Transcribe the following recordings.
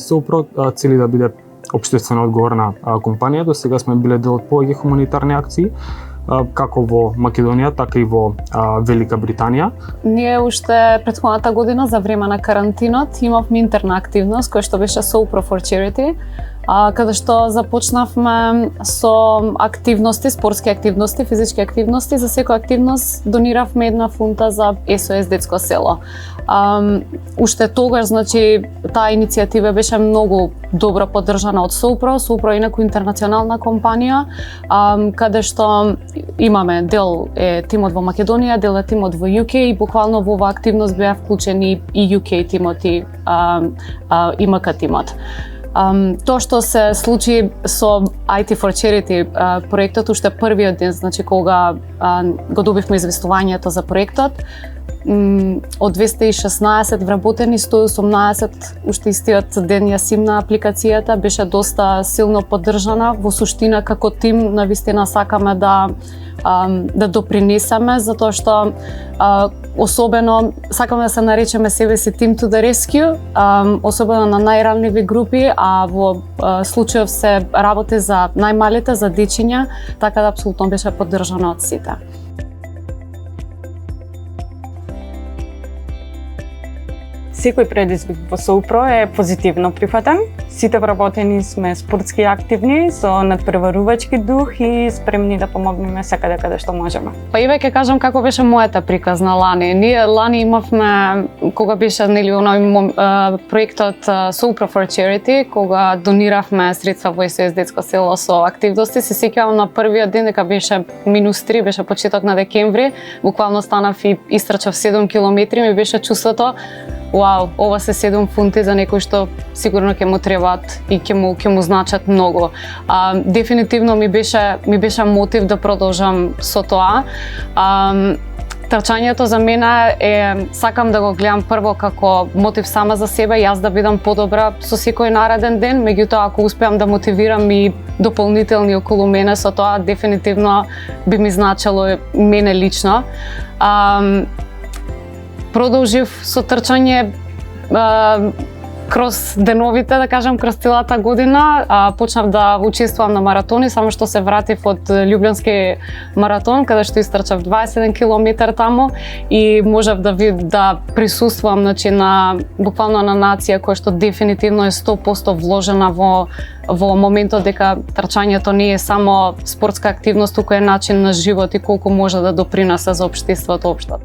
Соупро цели да биде општествено одговорна компанија. До сега сме биле дел од повеќе хуманитарни акции, како во Македонија, така и во Велика Британија. Ние уште претходната година за време на карантинот имавме интерна активност која што беше Soupro for Charity, каде што започнавме со активности, спортски активности, физички активности. За секоја активност дониравме 1 фунта за SOS детско село. Уште тогаш, значи, таа иницијатива беше многу добро поддржана од Soupro. Soupro е инаку интернационална компанија, каде што имаме дел е тимот во Македонија, дел е тимот во UK и буквално во оваа активност беа вклучени и UK тимот и МК тимот. Тоа што се случи со IT for Charity проектот уште првиот ден, значи кога го добивме известувањето за проектот, од 216 вработени, 118 уште истиот ден ја симна апликацијата, беше доста силно поддржана. Во суштина како тим навистина сакаме да допринесеме, затоа што особено сакаме да се наречеме себе си Team to the Rescue, особено на најранливи групи, а во случајов се работи за најмалите, за дечиња, така да апсолутно беше поддржана од сите. Секој предизвик во Soupro е позитивно прифатен. Сите вработени сме спортски активни, со надпреварувачки дух и спремни да помогнеме секаде каде што можеме. Па и веќе кажам како беше мојата приказна лани. Ние лани имавме, кога беше проектот Soupro for Charity, кога дониравме средства во SOS детско село со активности, се сеќавам на првиот ден дека беше -3, беше почеток на декември, буквално станав и истрчав 7 километри, ми беше чувството вау, ова се 7 фунти за некој што сигурно ќе му требаат и ќе му значат многу. Дефинитивно ми беше мотив да продолжам со тоа. Трчањето за мене е, сакам да го гледам прво како мотив сама за себе, јас да бидам подобра со секој нареден ден, меѓутоа ако успеам да мотивирам и дополнителни околу мене со тоа, дефинитивно би ми значело мене лично. Продолжив со трчање кроз деновите, да кажам, кроз целата година. Почнав да учествувам на маратони, само што се вратив од Љубљански маратон, каде што истрчав 21 километар таму и можев да присуствувам, значи, буквално на нација која што дефинитивно е 100% вложена во моментот дека трчањето не е само спортска активност, туку е начин на живот и колку може да допринесе за општеството општо.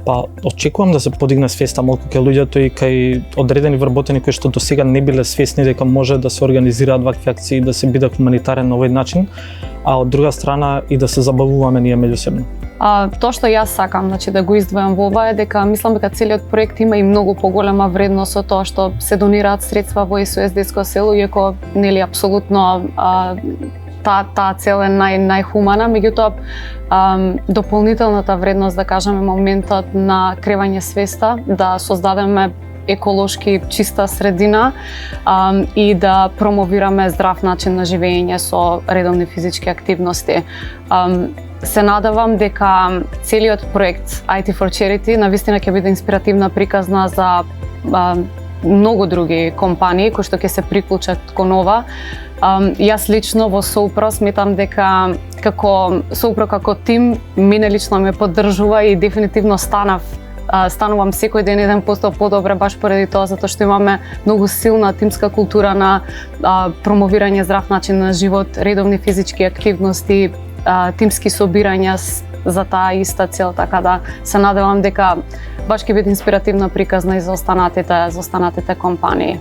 Па очекувам да се подигне свеста малку кај луѓето и кај одредени вработени кои што досега не биле свесни дека може да се организираат вакви акции, да се биде хуманитарен на овој начин, а од друга страна и да се забавуваме ние меѓусебно. Тоа што јас сакам, значи, да го издвојам во ова е дека мислам дека целиот проект има и многу поголема вредност од тоа што се донираат средства во SOS детско село, иако нели апсолутно таа цел е најхумана, меѓутоа дополнителната вредност, да кажеме, моментот на кревање свеста, да создадеме еколошки чиста средина и да промовираме здрав начин на живење со редовни физички активности. Се надевам дека целиот проект IT for Charity навистина ќе биде инспиративна приказна за многу други компании кои што ќе се приклучат кон ова. Јас лично во Soupro сметам дека Soupro како тим мене лично ме поддржува и дефинитивно станувам секој ден 1% подобре баш поради тоа, затоа што имаме многу силна тимска култура на промовирање здрав начин на живот, редовни физички активности, тимски собирања за таа иста цел, така да се надевам дека баш ќе биде инспиративна приказна и за останатите компании.